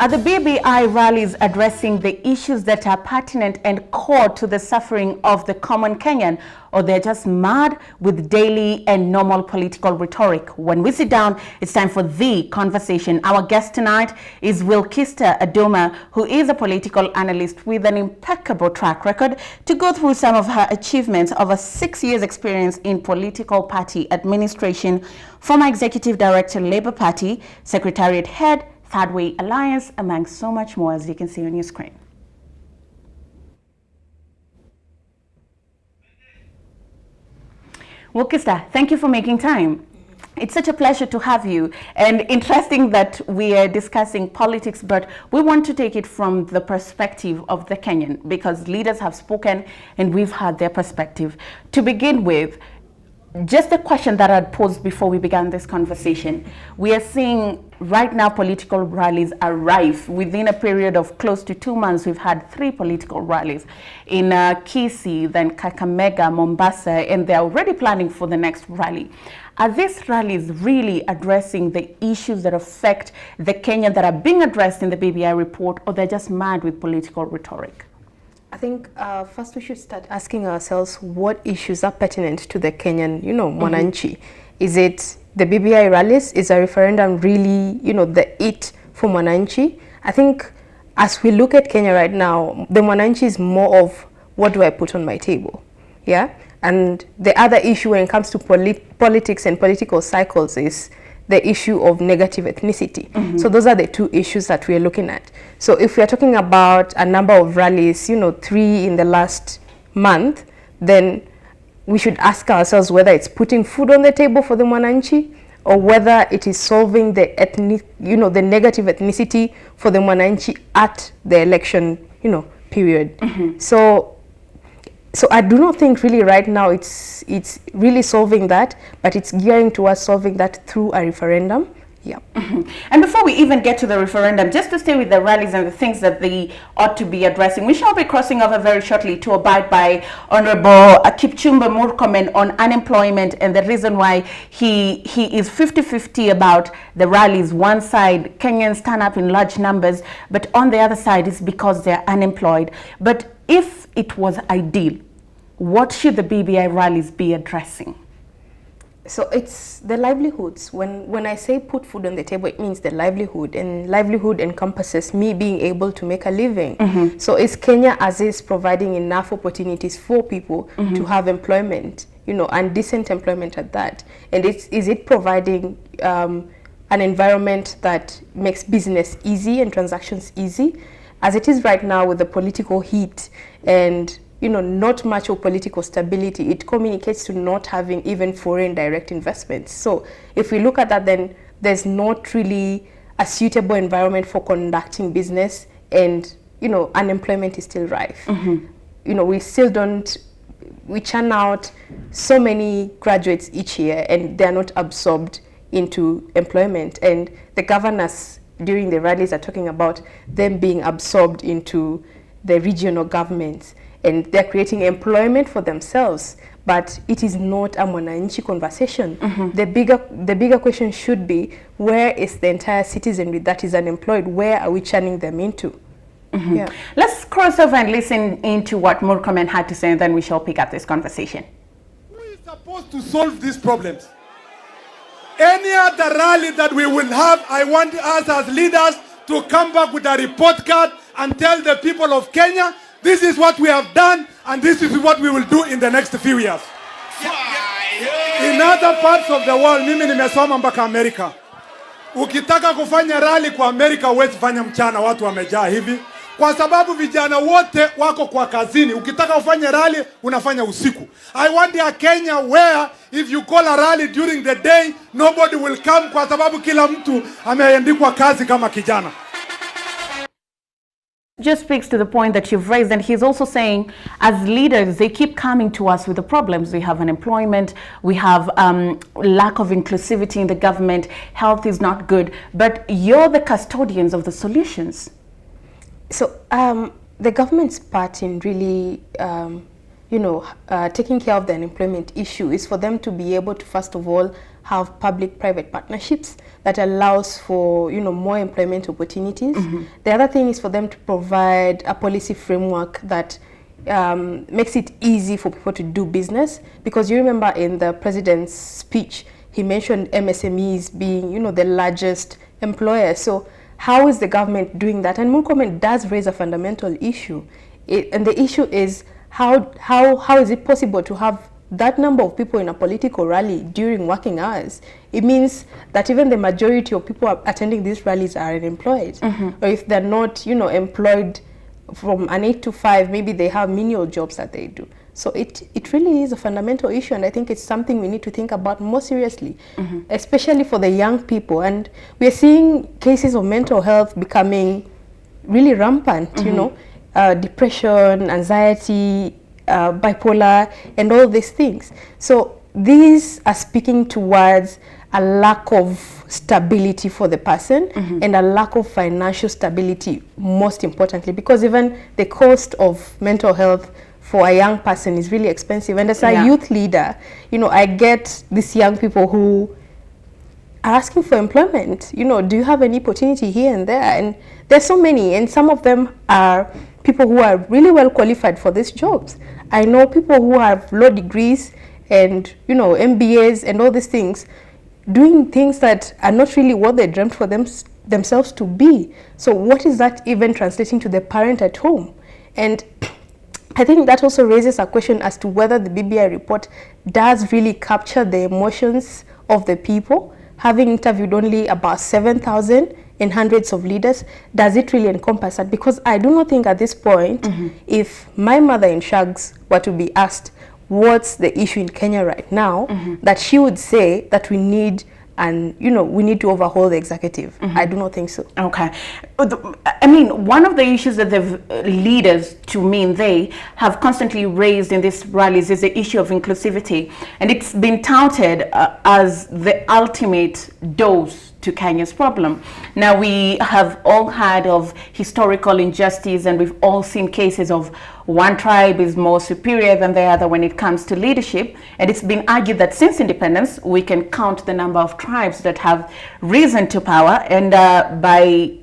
Are the BBI rallies addressing the issues that are pertinent and core to the suffering of the common Kenyan, or they're just mad with daily and normal political rhetoric? When we sit down, it's time for the conversation. Our guest tonight is Wilkister Aduma, who is a political analyst with an impeccable track record, to go through some of her achievements over 6 years' experience in political party administration, former executive director, Labour Party, secretariat head, Third Way Alliance, among so much more, as you can see on your screen. Wilkister, thank you for making time. It's such a pleasure to have you, and interesting that we are discussing politics, but we want to take it from the perspective of the Kenyan, because leaders have spoken and we've had their perspective. To begin with, just a question that I'd posed before we began this conversation. We are seeing right now political rallies are rife. Within a period of close to 2 months, we've had 3 political rallies in Kisii, then Kakamega, Mombasa, and they're already planning for the next rally. Are these rallies really addressing the issues that affect the Kenyan that are being addressed in the BBI report, or they're just mad with political rhetoric? I think first we should start asking ourselves what issues are pertinent to the Kenyan, mwananchi. Is it the BBI rallies? Is a referendum really, the it for mwananchi? I think as we look at Kenya right now, the mwananchi is more of what do I put on my table, yeah? And the other issue when it comes to politics and political cycles is the issue of negative ethnicity. So those are the 2 issues that we are looking at. So if we are talking about a number of rallies, 3 in the last month, then we should ask ourselves whether it's putting food on the table for the mwananchi, or whether it is solving the the negative ethnicity for the mwananchi at the election, period. So I do not think really right now it's really solving that, but it's gearing towards solving that through a referendum. Yeah. And before we even get to the referendum, just to stay with the rallies and the things that they ought to be addressing, we shall be crossing over very shortly to abide by Honorable Kipchumba Murkomen on unemployment and the reason why he is 50-50 about the rallies. One side, Kenyans turn up in large numbers, but on the other side is because they're unemployed. But if it was ideal, what should the BBI rallies be addressing? So it's the livelihoods. When I say put food on the table, it means the livelihood, and livelihood encompasses me being able to make a living. So is Kenya as is providing enough opportunities for people to have employment, and decent employment at that? And is it providing an environment that makes business easy and transactions easy? As it is right now with the political heat and not much of political stability, it communicates to not having even foreign direct investments. So if we look at that, then there's not really a suitable environment for conducting business, and unemployment is still rife. We still we churn out so many graduates each year, and they're not absorbed into employment. And the governors during the rallies are talking about them being absorbed into the regional governments, and they're creating employment for themselves, but it is not a mwananchi conversation. The bigger question should be, where is the entire citizenry that is unemployed? Where are we churning them into? Yeah. Let's cross over and listen into what Murkomen had to say, and then we shall pick up this conversation. Who is supposed to solve these problems? Any other rally that we will have, I want us as leaders to come back with a report card and tell the people of Kenya, this is what we have done, and this is what we will do in the next few years. In other parts of the world, mimi nimesoma mpaka Amerika. Ukitaka kufanya rally kwa Amerika, huwezi fanya mchana, watu wamejaa hivi. Kwa sababu vijana wote wako kwa kazini. Ukitaka ufanye rally, unafanya usiku. I want a Kenya where if you call a rally during the day, nobody will come, kwa sababu kila mtu ameandikwa kazi kama kijana. Just speaks to the point that you've raised, and he's also saying, as leaders, they keep coming to us with the problems. We have unemployment, we have lack of inclusivity in the government, health is not good, but you're the custodians of the solutions. So the government's part in really, taking care of the unemployment issue is for them to be able to, first of all, have public-private partnerships that allows for, more employment opportunities. The other thing is for them to provide a policy framework that makes it easy for people to do business, because you remember in the president's speech, he mentioned MSMEs being, the largest employer. So how is the government doing that? And Murkomen does raise a fundamental issue. And the issue is how is it possible to have that number of people in a political rally during working hours? It means that even the majority of people attending these rallies are unemployed. Or if they're not, employed from an 8 to 5, maybe they have menial jobs that they do. So it really is a fundamental issue, and I think it's something we need to think about more seriously, especially for the young people. And we're seeing cases of mental health becoming really rampant, depression, anxiety, bipolar, and all these things. So these are speaking towards a lack of stability for the person and a lack of financial stability, most importantly, because even the cost of mental health for a young person is really expensive. And as a youth leader, I get these young people who are asking for employment. Do you have any opportunity here and there? And there's so many, and some of them are people who are really well qualified for these jobs. I know people who have law degrees and, MBAs and all these things, doing things that are not really what they dreamt for themselves to be. So what is that even translating to the parent at home? And I think that also raises a question as to whether the BBI report does really capture the emotions of the people. Having interviewed only about 7,000 and hundreds of leaders, does it really encompass that? Because I do not think at this point, if my mother in Shags were to be asked what's the issue in Kenya right now, that she would say that we need to overhaul the executive. I do not think so. Okay. I mean, one of the issues that the leaders, to me, they have constantly raised in these rallies is the issue of inclusivity. And it's been touted as the ultimate dose to Kenya's problem. Now, we have all heard of historical injustice, and we've all seen cases of one tribe is more superior than the other when it comes to leadership. And it's been argued that since independence, we can count the number of tribes that have risen to power. And by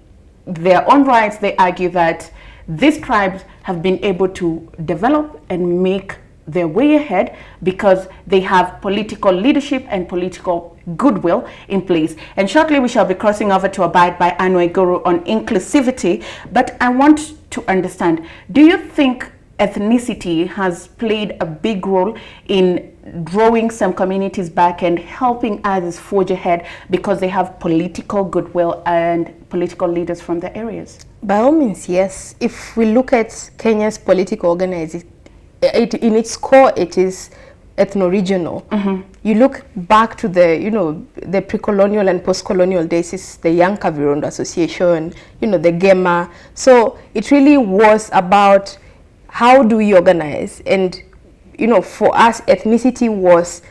their own rights, they argue that these tribes have been able to develop and make their way ahead because they have political leadership and political goodwill in place. And shortly we shall be crossing over to abide by Anne Waiguru on inclusivity. But I want to understand, do you think ethnicity has played a big role in drawing some communities back and helping others forge ahead because they have political goodwill and political leaders from the areas? By all means, yes. If we look at Kenya's political organizing, in its core, it is ethno-regional. You look back to the pre-colonial and post-colonial days, it's the Young Kavirondo Association, the Gema. So it really was about how do we organize? And, for us, ethnicity was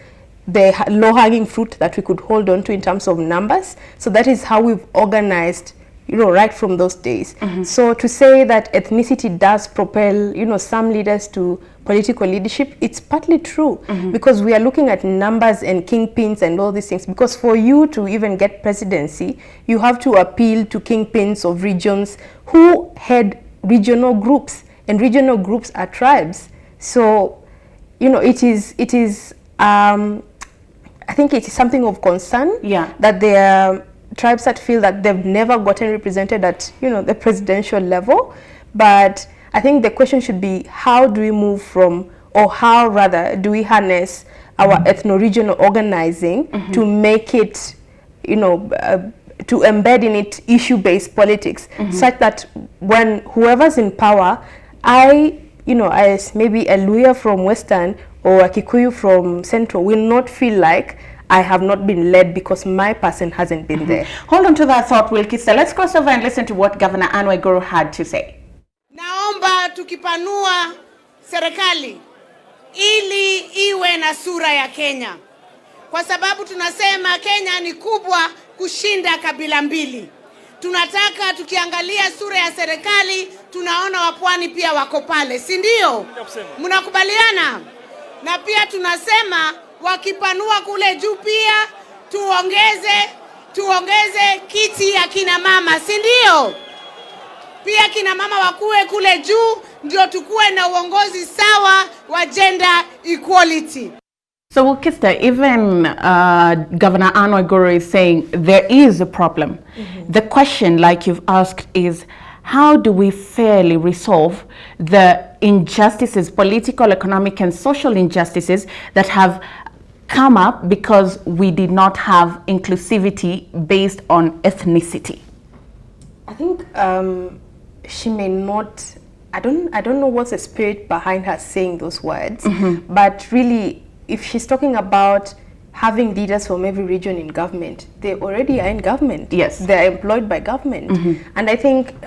the low-hanging fruit that we could hold on to in terms of numbers. So that is how we've organized, right from those days. So to say that ethnicity does propel, some leaders to political leadership, it's partly true, because we are looking at numbers and kingpins and all these things. Because for you to even get presidency, you have to appeal to kingpins of regions who head regional groups, and regional groups are tribes. So, it is I think it is something of concern that there are tribes that feel that they've never gotten represented at, the presidential level. But I think the question should be, how do we move from, or how rather do we harness our ethno-regional organizing to make it, to embed in it issue-based politics, such that when whoever's in power, as maybe a Luya from Western or a Kikuyu from Central will not feel like I have not been led because my person hasn't been there. Hold on to that thought, Wilkister. Let's cross over and listen to what Governor Anne Waiguru had to say. Naomba tukipanua serikali ili iwe na sura ya Kenya. Kwa sababu tunasema Kenya ni kubwa kushinda kabila mbili. Tunataka tukiangalia sura ya serikali, tunaona wapwani pia wako pale, si ndio? Mnakubaliana? Na pia tunasema wakipanua kule juu pia tuongeze kiti ya kina mama, si ndio? Pia kina mama wakuwe kule juu, ndio tukuwe na uongozi sawa wa gender equality. So Wilkister, even Governor Anne Waiguru is saying there is a problem. The question, like you've asked, is how do we fairly resolve the injustices, political, economic, and social injustices that have come up because we did not have inclusivity based on ethnicity? I think she may not, I don't know what's the spirit behind her saying those words, but really, if she's talking about having leaders from every region in government, they already are in government. Yes. They're employed by government. And I think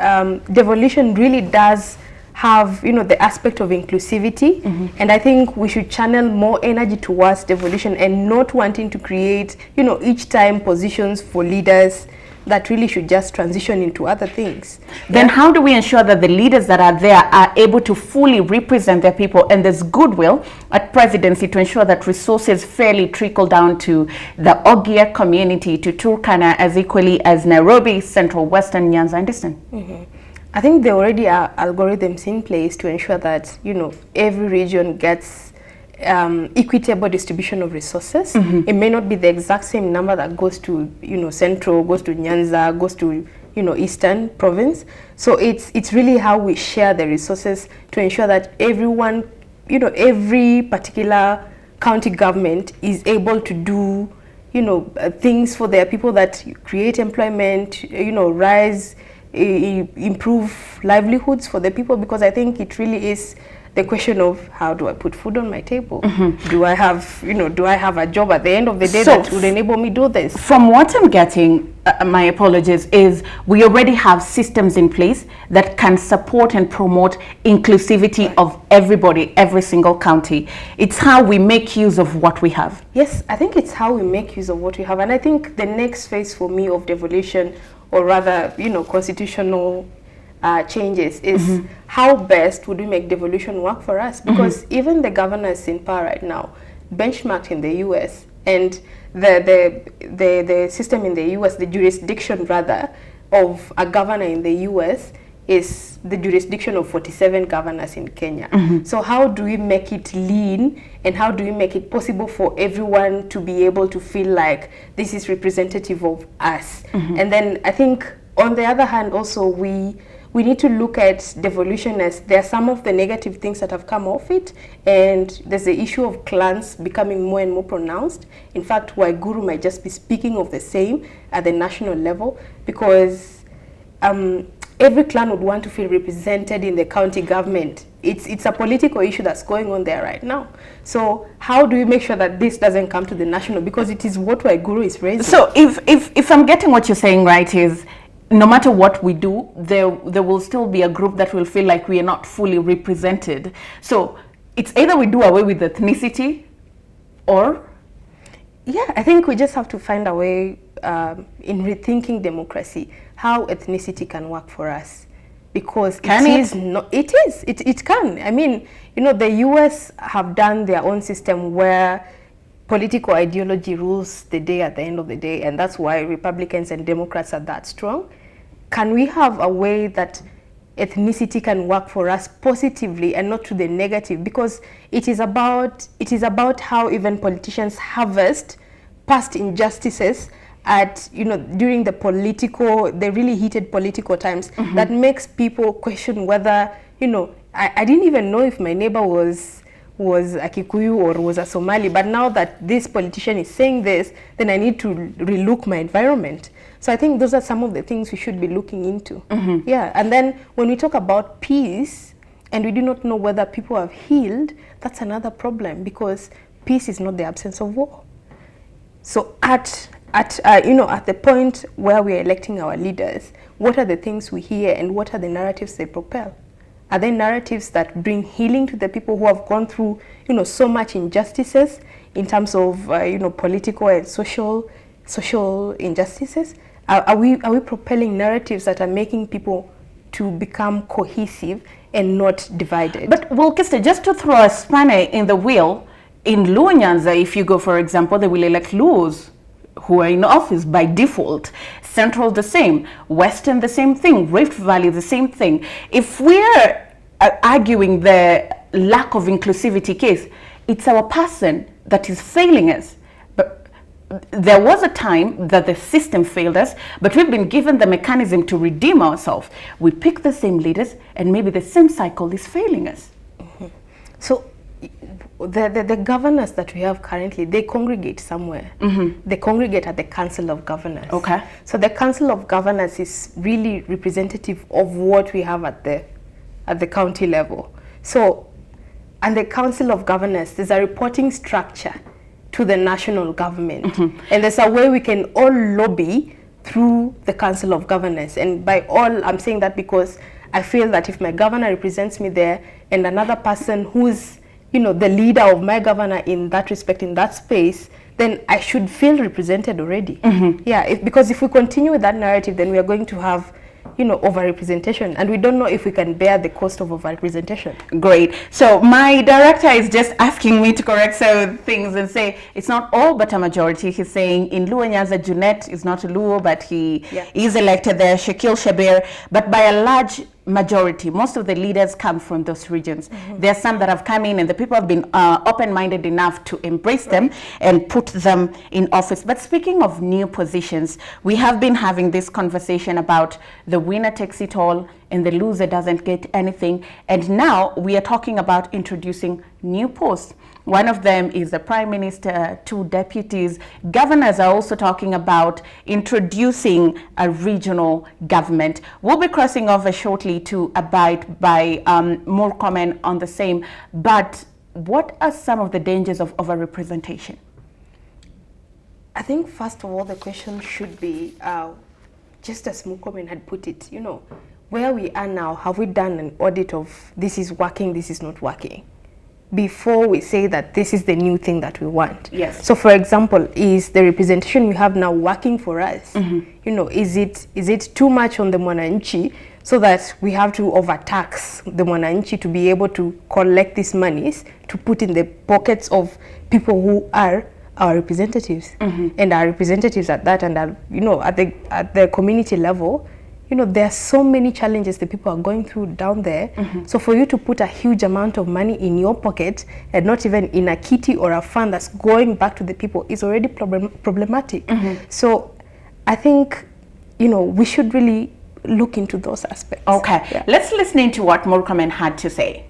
devolution really does have, the aspect of inclusivity. And I think we should channel more energy towards devolution and not wanting to create, each time positions for leaders that really should just transition into other things. Then how do we ensure that the leaders that are there are able to fully represent their people, and there's goodwill at presidency to ensure that resources fairly trickle down to the Ogier community, to Turkana, as equally as Nairobi, Central, Western, Nyanza, and Eastern? I think there already are algorithms in place to ensure that, every region gets equitable distribution of resources. It may not be the exact same number that goes to, Central, goes to Nyanza, goes to, Eastern province. So it's really how we share the resources to ensure that everyone, every particular county government is able to do, things for their people that create employment, rise, improve livelihoods for the people, because I think it really is the question of how do I put food on my table? Do I have, do I have a job at the end of the day that would enable me do this? From what I'm getting, my apologies, is we already have systems in place that can support and promote inclusivity of everybody, every single county. It's how we make use of what we have. Yes, I think it's how we make use of what we have. And I think the next phase for me of devolution, or rather, constitutional changes, is how best would we make devolution work for us? Because even the governors in power right now, benchmarked in the US, and the system in the US, the jurisdiction rather, of a governor in the US is the jurisdiction of 47 governors in Kenya. So how do we make it lean, and how do we make it possible for everyone to be able to feel like this is representative of us? And then I think on the other hand also, we need to look at devolution as there are some of the negative things that have come off it, and there's the issue of clans becoming more and more pronounced. In fact, Waiguru might just be speaking of the same at the national level, because every clan would want to feel represented in the county government. It's a political issue that's going on there right now. So how do we make sure that this doesn't come to the national? Because it is what Waiguru is raising. So if I'm getting what you're saying right, is no matter what we do, there will still be a group that will feel like we are not fully represented. So it's either we do away with ethnicity, or? Yeah, I think we just have to find a way in rethinking democracy, how ethnicity can work for us. Because it can. I mean, the US have done their own system where political ideology rules the day at the end of the day, and that's why Republicans and Democrats are that strong. Can we have a way that ethnicity can work for us positively and not to the negative? Because it is about how even politicians harvest past injustices at during the really heated political times, that makes people question whether I didn't even know if my neighbor was a Kikuyu or was a Somali, but now that this politician is saying this, then I need to relook my environment. So I think those are some of the things we should be looking into. Yeah, and then when we talk about peace and we do not know whether people have healed, that's another problem, because peace is not the absence of war. So at the point where we are electing our leaders, what are the things we hear and what are the narratives they propel? Are there narratives that bring healing to the people who have gone through, so much injustices in terms of, political and social injustices? Are we propelling narratives that are making people to become cohesive and not divided? But Wilkister, just to throw a spanner in the wheel, in Luo Nyanza, if you go, for example, they will elect Luos who are in office by default. Central the same, Western the same thing, Rift Valley the same thing. If we're arguing the lack of inclusivity case, it's our person that is failing us. But there was a time that the system failed us, but we've been given the mechanism to redeem ourselves. We pick the same leaders, and maybe the same cycle is failing us. So the governors that we have currently, they congregate somewhere. They congregate at the Council of Governors. Okay. So the Council of Governors is really representative of what we have at the county level. So, and the Council of Governors, there's a reporting structure to the national government. And there's a way we can all lobby through the Council of Governors. And by all, I'm saying that because I feel that if my governor represents me there and another person who's, you know, the leader of my governor in that respect, in that space, then I should feel represented already. Yeah, because if we continue with that narrative, then we are going to have, you know, overrepresentation, and we don't know if we can bear the cost of overrepresentation. Great. So my director is just asking me to correct some things and say it's not all but a majority. He's saying in Luo Nyanza, Junet is not a Luo, but he is elected there, Shakil Shabir, but by a large majority, most of the leaders come from those regions. There are some that have come in, and the people have been open-minded enough to embrace them and put them in office. But speaking of new positions, we have been having this conversation about the winner takes it all and the loser doesn't get anything. And now we are talking about introducing new posts. One of them is the Prime Minister, 2 deputies. Governors are also talking about introducing a regional government. We'll be crossing over shortly to abide by more comment on the same. But what are some of the dangers of overrepresentation? I think, first of all, the question should be, just as Mukomen had put it, you know, where we are now, have we done an audit of this is working, this is not working, before we say that this is the new thing that we want? Yes. So, for example, is the representation we have now working for us? You know, is it too much on the mwananchi, so that we have to overtax the mwananchi to be able to collect these monies to put in the pockets of people who are our representatives, and our representatives at that, and are, you know, at the community level, you know, there are so many challenges that people are going through down there. So for you to put a huge amount of money in your pocket and not even in a kitty or a fund that's going back to the people is already problematic. So I think, you know, we should really look into those aspects. Okay, Yeah. let's listen into what Murkomen had to say.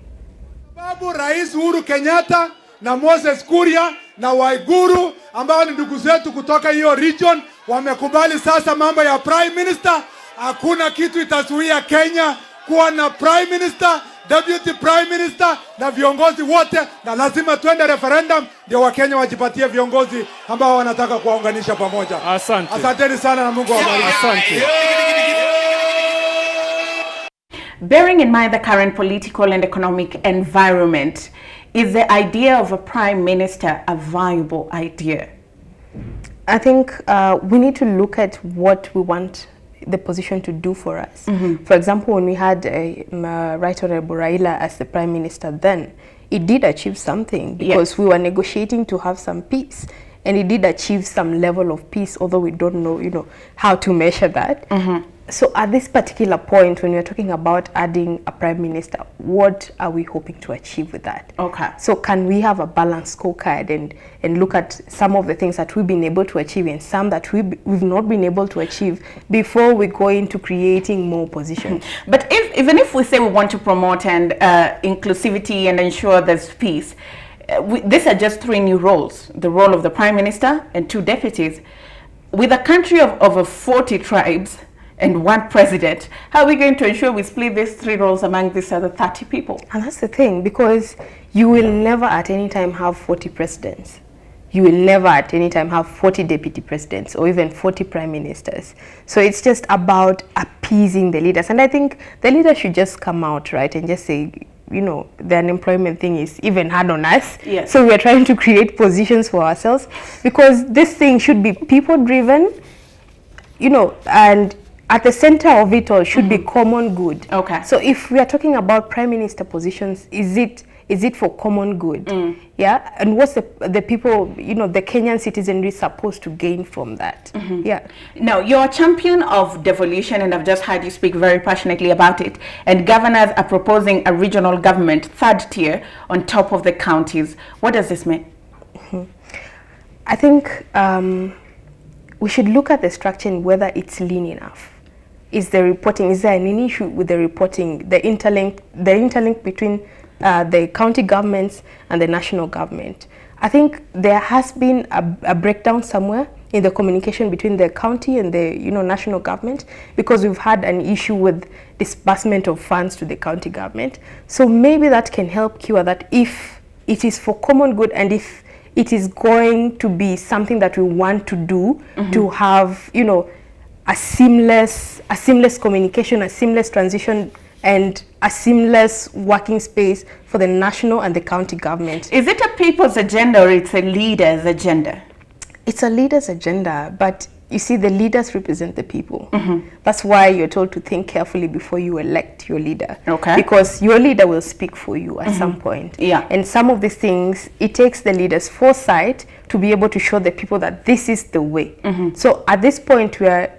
Sababu Rais Uhuru Kenyatta na Moses Kuria na Waiguru ambao ni ndugu zetu kutoka hiyo region wamekubali sasa mambo ya Prime Minister. Hakuna kitu itazuia Kenya kuwa na Prime Minister, Deputy Prime Minister na viongozi wote, na lazima twende referendum ndio Wakenya wajipatie viongozi ambao wanataka kuwaunganisha pamoja. Asante. Asanteni sana na Mungu awabariki. Asante. Bearing in mind the current political and economic environment, is the idea of a prime minister a viable idea? I think we need to look at what we want the position to do for us. For example, when we had Right Honorable Raila as the Prime Minister then, it did achieve something because we were negotiating to have some peace, and it did achieve some level of peace, although we don't know, you know, how to measure that. So at this particular point, when we're talking about adding a Prime Minister, what are we hoping to achieve with that? Okay. So can we have a balanced scorecard and look at some of the things that we've been able to achieve and some that we've not been able to achieve before we go into creating more positions? But even if we say we want to promote and inclusivity and ensure there's peace, these are just 3 new roles: the role of the Prime Minister and 2 deputies. With a country of over 40 tribes and 1 president, how are we going to ensure we split these 3 roles among these other 30 people? And that's the thing, because you will never at any time have 40 presidents. You will never at any time have 40 deputy presidents or even 40 prime ministers. So it's just about appeasing the leaders. And I think the leaders should just come out, right, and just say, you know, the unemployment thing is even hard on us. Yes. So we are trying to create positions for ourselves, because this thing should be people-driven, you know, and at the center of it all should be common good. Okay. So if we are talking about prime minister positions, is it is it for common good? Yeah, and what's the people, you know, the Kenyan citizenry supposed to gain from that? Yeah. Now, you're a champion of devolution, and I've just heard you speak very passionately about it. And governors are proposing a regional government, third tier, on top of the counties. What does this mean? I think we should look at the structure and whether it's lean enough. Is there an issue with the reporting, the interlink between the county governments and the national government? I think there has been a breakdown somewhere in the communication between the county and the national government, because we've had an issue with disbursement of funds to the county government. So maybe that can help cure that, if it is for common good and if it is going to be something that we want to do, to have a seamless communication, a seamless transition, and a seamless working space for the national and the county government. Is it a people's agenda or it's a leader's agenda? It's a leader's agenda, but you see, the leaders represent the people. That's why you're told to think carefully before you elect your leader. Okay. Because your leader will speak for you at some point. Yeah. And some of these things, it takes the leader's foresight to be able to show the people that this is the way. So at this point, we are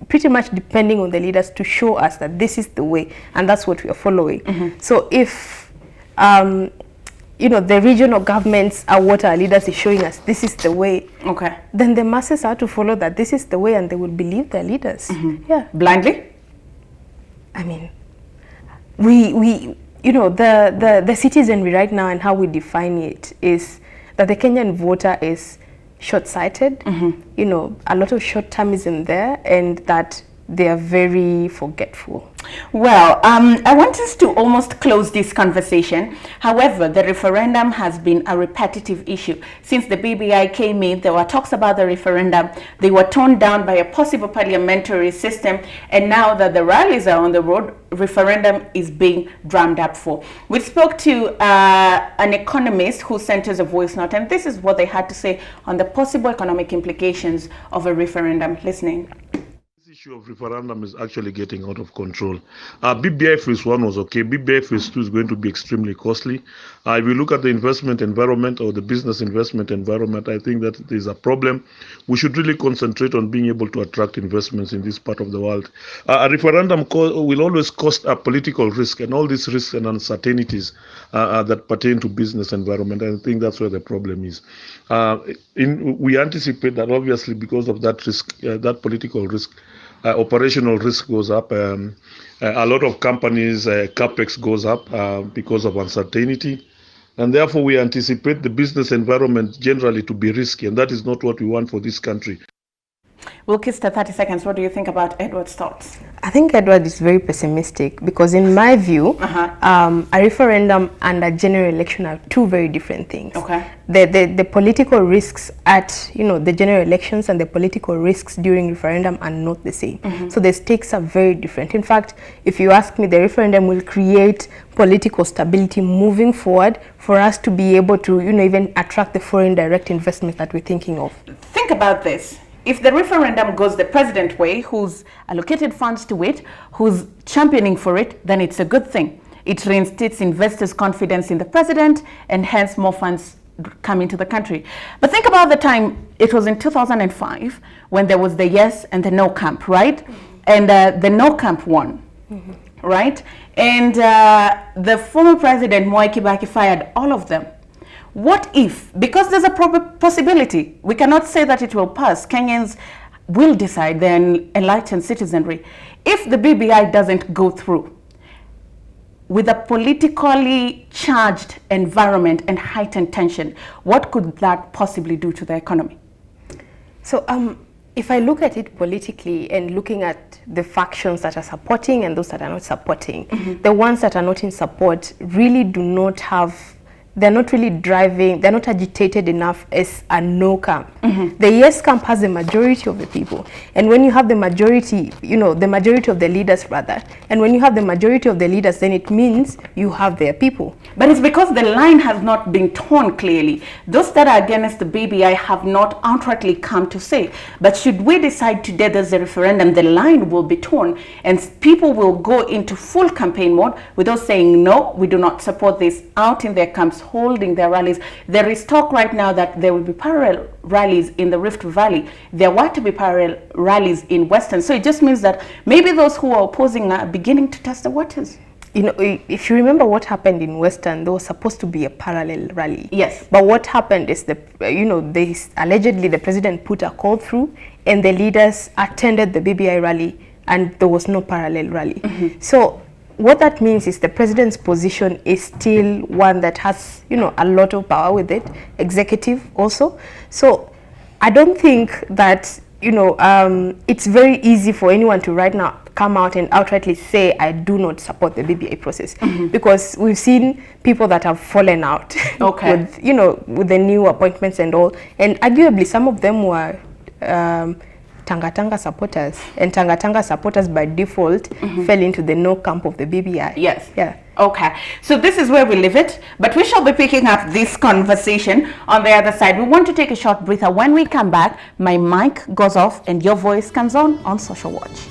pretty much depending on the leaders to show us that this is the way, and that's what we are following. So if the regional governments are what our leaders is showing us, this is the way, then the masses are to follow that this is the way, and they will believe their leaders. Yeah. Blindly? I mean, the citizenry right now, and how we define it is that the Kenyan voter is short-sighted, a lot of short-termism there, and that they are very forgetful. Well, I want us to almost close this conversation. However, the referendum has been a repetitive issue. Since the BBI came in, there were talks about the referendum. They were toned down by a possible parliamentary system. And now that the rallies are on the road, referendum is being drummed up for. We spoke to an economist who sent us a voice note, and this is what they had to say on the possible economic implications of a referendum. Listening. Issue of referendum is actually getting out of control. BBI phase 1 was okay. BBI phase 2 is going to be extremely costly. If you look at the investment environment or the business investment environment, I think that there's a problem. We should really concentrate on being able to attract investments in this part of the world. A referendum will always cost a political risk, and all these risks and uncertainties that pertain to business environment. I think that's where the problem is. We anticipate that obviously because of that risk, that political risk, operational risk goes up. A lot of companies, capex goes up because of uncertainty. And therefore, we anticipate the business environment generally to be risky, and that is not what we want for this country. Wilkister, 30 seconds. What do you think about Edward's thoughts? I think Edward is very pessimistic, because in my view, a referendum and a general election are two very different things. Okay. The political risks at the general elections and the political risks during referendum are not the same. So the stakes are very different. In fact, if you ask me, the referendum will create political stability moving forward for us to be able to even attract the foreign direct investment that we're thinking of. Think about this. If the referendum goes the president way, who's allocated funds to it, who's championing for it, then it's a good thing. It reinstates investors' confidence in the president, and hence more funds come into the country. But think about the time, it was in 2005, when there was the yes and the no camp, right? And the no camp won, right? And the former president, Mwai Kibaki, fired all of them. What if, because there's a possibility, we cannot say that it will pass, Kenyans will decide, then enlightened citizenry. If the BBI doesn't go through, with a politically charged environment and heightened tension, what could that possibly do to the economy? So if I look at it politically and looking at the factions that are supporting and those that are not supporting, the ones that are not in support really do not have they're not really driving, they're not agitated enough as a no camp. The yes camp has the majority of the people. And when you have the majority, you know, the majority of the leaders rather, and when you have the majority of the leaders, then it means you have their people. But it's because the line has not been torn clearly. Those that are against the BBI have not outrightly come to say. But should we decide today there's a referendum, the line will be torn and people will go into full campaign mode without saying, no, we do not support this, out in their camps, holding their rallies. There is talk right now that there will be parallel rallies in the Rift Valley. There were to be parallel rallies in Western. So it just means that maybe those who are opposing are beginning to test the waters. You know, if you remember what happened in Western, there was supposed to be a parallel rally. Yes. But what happened is allegedly the president put a call through and the leaders attended the BBI rally and there was no parallel rally. So what that means is the president's position is still one that has, you know, a lot of power with it, executive also. So I don't think that, you know, it's very easy for anyone to right now come out and outrightly say, I do not support the BBI process. Because we've seen people that have fallen out with, you know, with the new appointments and all. And arguably some of them were Tanga supporters, and Tanga supporters by default fell into the no camp of the BBI. Yes. Yeah. Okay. So this is where we leave it, but we shall be picking up this conversation on the other side. We want to take a short breather. When we come back, my mic goes off and your voice comes on Social Watch.